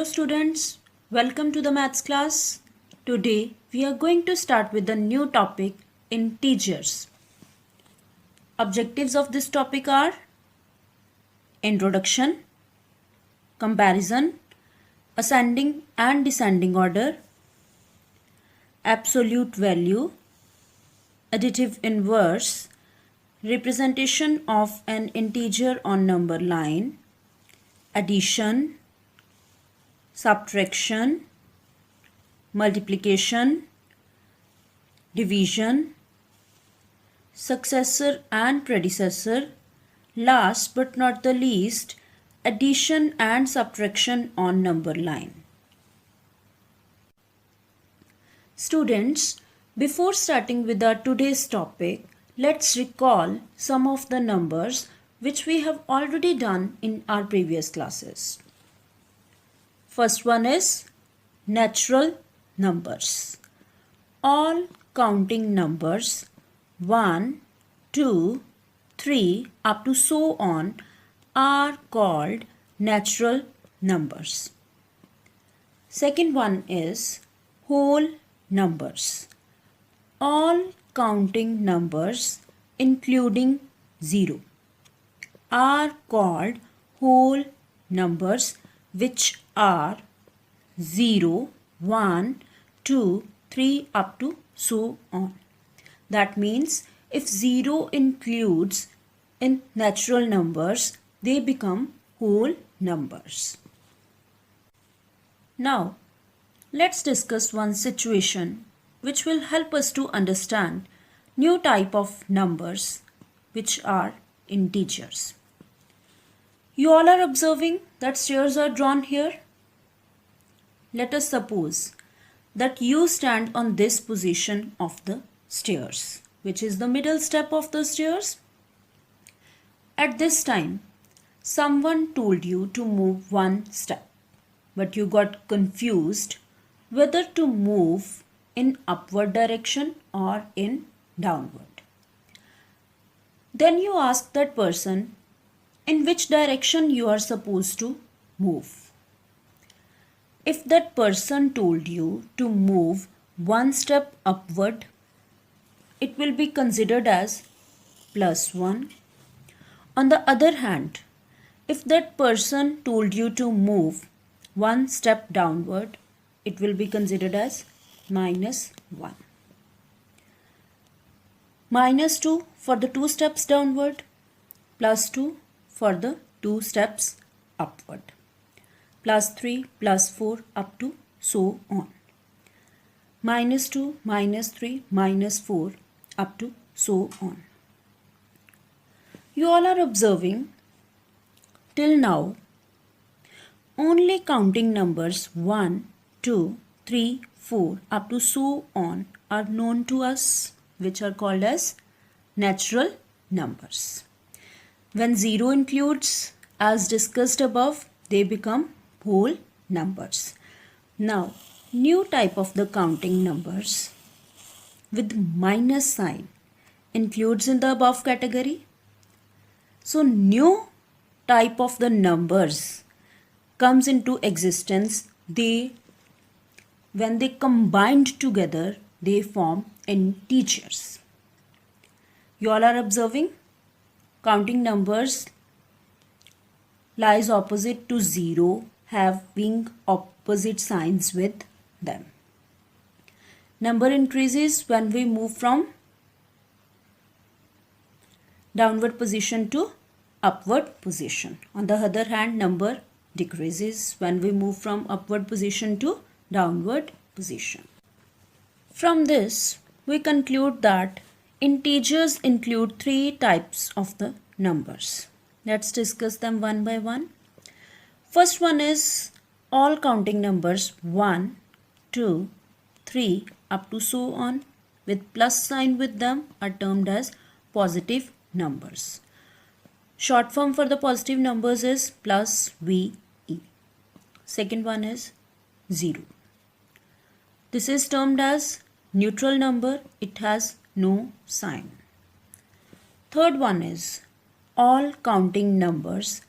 Hello students, welcome to the maths class. Today we are going to start with a new topic, integers. Objectives of this topic are introduction, comparison, ascending and descending order, absolute value, additive inverse, representation of an integer on number line, addition, subtraction, multiplication, division, successor and predecessor, last but not the least, addition and subtraction on number line. Students, before starting with our today's topic, let's recall some of the numbers which we have already done in our previous classes. First one is natural numbers. All counting numbers 1, 2, 3 up to so on are called natural numbers. Second one is whole numbers. All counting numbers including 0 are called whole numbers, which are 0, 1, 2, 3 up to so on. That means if 0 includes in natural numbers, they become whole numbers. Now, let's discuss one situation which will help us to understand new type of numbers which are integers. You all are observing that stairs are drawn here. Let us suppose that you stand on this position of the stairs, which is the middle step of the stairs. At this time, someone told you to move one step, but you got confused whether to move in upward direction or in downward. Then you ask that person in which direction you are supposed to move. If that person told you to move one step upward, it will be considered as +1. On the other hand, if that person told you to move one step downward, it will be considered as -1. -2 for the 2 steps downward, +2 for the 2 steps upward, +3, +4 up to so on, -2, -3, -4 up to so on. You all are observing till now only counting numbers 1, 2, 3, 4 up to so on are known to us, which are called as natural numbers. When 0 includes, as discussed above, they become whole numbers. Now, new type of the counting numbers with minus sign includes in the above category. So, new type of the numbers comes into existence. When they combined together, they form integers. You all are observing? Counting numbers lies opposite to 0, having opposite signs with them. Number increases when we move from downward position to upward position. On the other hand, number decreases when we move from upward position to downward position. From this, we conclude that integers include 3 types of the numbers. Let's discuss them one by one. First one is all counting numbers 1, 2, 3 up to so on with plus sign with them are termed as positive numbers. Short form for the positive numbers is +VE. Second one is 0. This is termed as neutral number. It has no sign. Third one is all counting numbers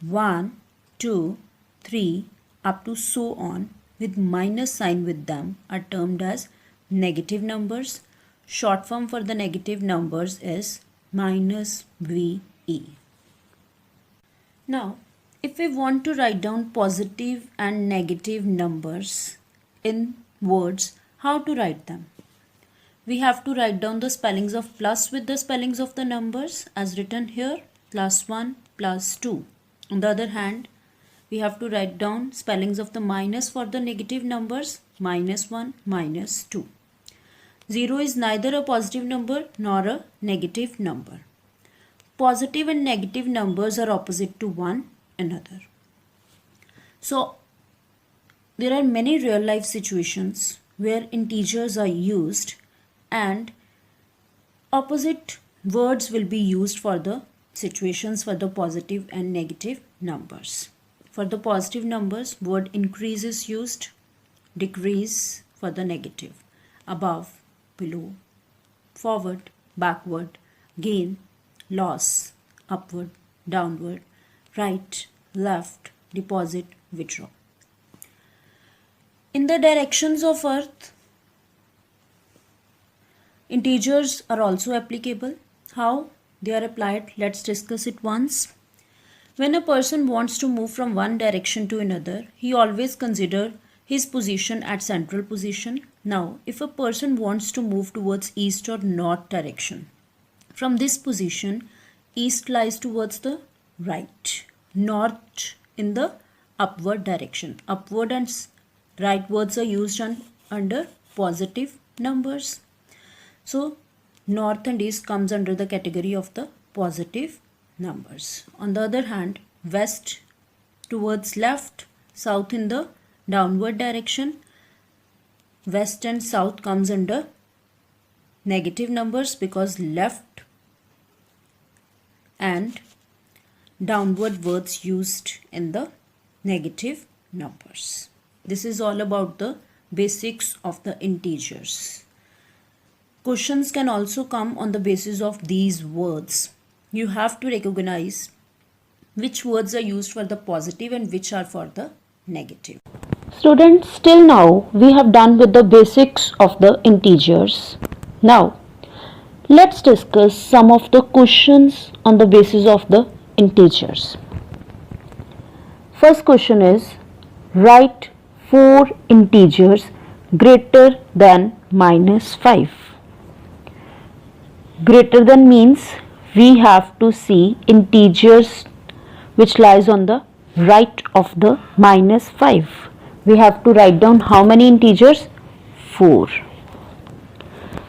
1, 2, 3 up to so on with minus sign with them are termed as negative numbers. Short form for the negative numbers is minus VE. Now, if we want to write down positive and negative numbers in words, how to write them? We have to write down the spellings of plus with the spellings of the numbers as written here, +1, +2. On the other hand, we have to write down spellings of the minus for the negative numbers, -1, -2. 0 is neither a positive number nor a negative number. Positive and negative numbers are opposite to one another. So, there are many real life situations where integers are used and opposite words will be used for the situations for the positive and negative numbers. For the positive numbers, word increase is used, decrease for the negative, above, below, forward, backward, gain, loss, upward, downward, right, left, deposit, withdraw. In the directions of earth, integers are also applicable. How they are applied? Let's discuss it once. When a person wants to move from one direction to another, he always considers his position at central position. Now, if a person wants to move towards east or north direction, from this position, east lies towards the right, north in the upward direction. Upward and right words are used under positive numbers. So, north and east comes under the category of the positive numbers. On the other hand, west towards left, south in the downward direction. West and south comes under negative numbers because left and downward words used in the negative numbers. This is all about the basics of the integers. Questions can also come on the basis of these words. You have to recognize which words are used for the positive and which are for the negative. Students, till now we have done with the basics of the integers. Now, let's discuss some of the questions on the basis of the integers. First question is, write 4 integers greater than -5. Greater than means we have to see integers which lies on the right of the -5. We have to write down how many integers? 4.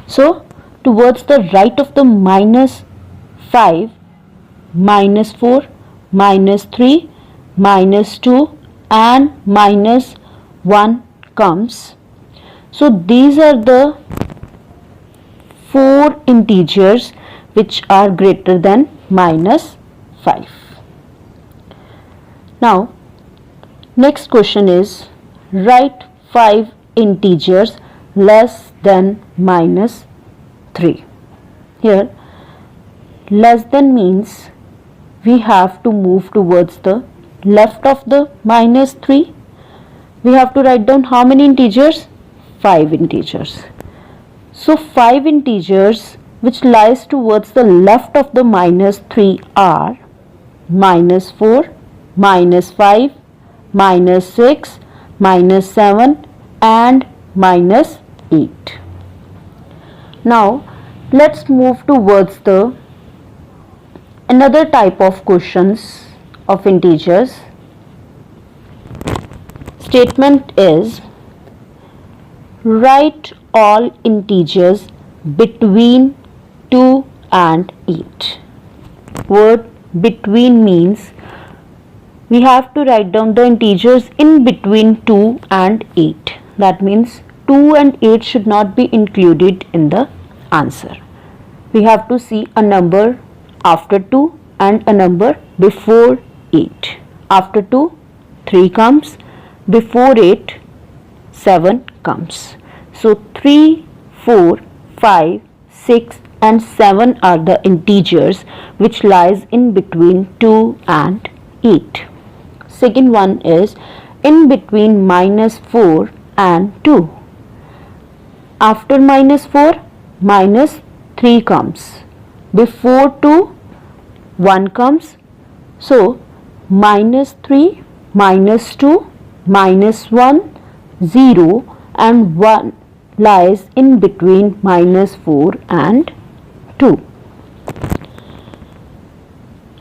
So, towards the right of the -5, -4, -3, -2 and -1 comes. So, these are the 4 integers which are greater than -5. Now, next question is, write 5 integers less than -3. Here, less than means we have to move towards the left of the -3. We have to write down how many integers? 5 integers. So, 5 integers which lies towards the left of the -3 are -4, -5, -6, -7 and -8. Now, let's move towards the another type of questions of integers. Statement is, write all integers between 2 and 8. Word between means we have to write down the integers in between 2 and 8. That means 2 and 8 should not be included in the answer. We have to see a number after 2 and a number before 8. After 2, 3 comes. Before 8, 7 comes. So 3, 4, 5, 6 and 7 are the integers which lies in between 2 and 8. Second one is, in between minus 4 and 2. After minus 4, minus 3 comes. Before 2, 1 comes. So, minus 3, minus 2, minus 1, 0 and 1 lies in between minus 4 and 2.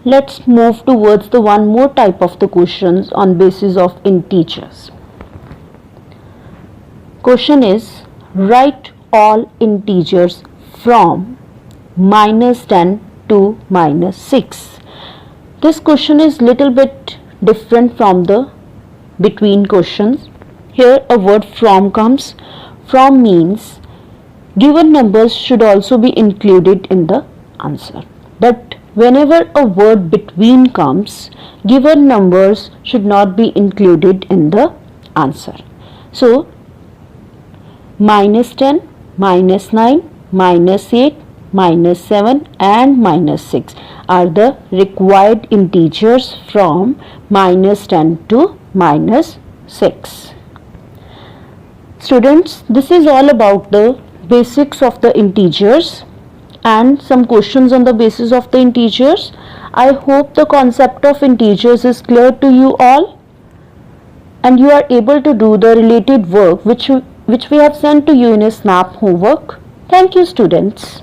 Let's move towards the one more type of the questions on basis of integers. Question is, write all integers from minus 10 to minus 6. This question is little bit different from the between questions. Here a word from comes. From means given numbers should also be included in the answer. But whenever a word between comes, given numbers should not be included in the answer. So, minus 10, minus 9, minus 8, minus 7 and minus 6 are the required integers from minus 10 to minus 6. Students, this is all about the basics of the integers and some questions on the basis of the integers. I hope the concept of integers is clear to you all and you are able to do the related work which we have sent to you in a SNAP homework. Thank you, students.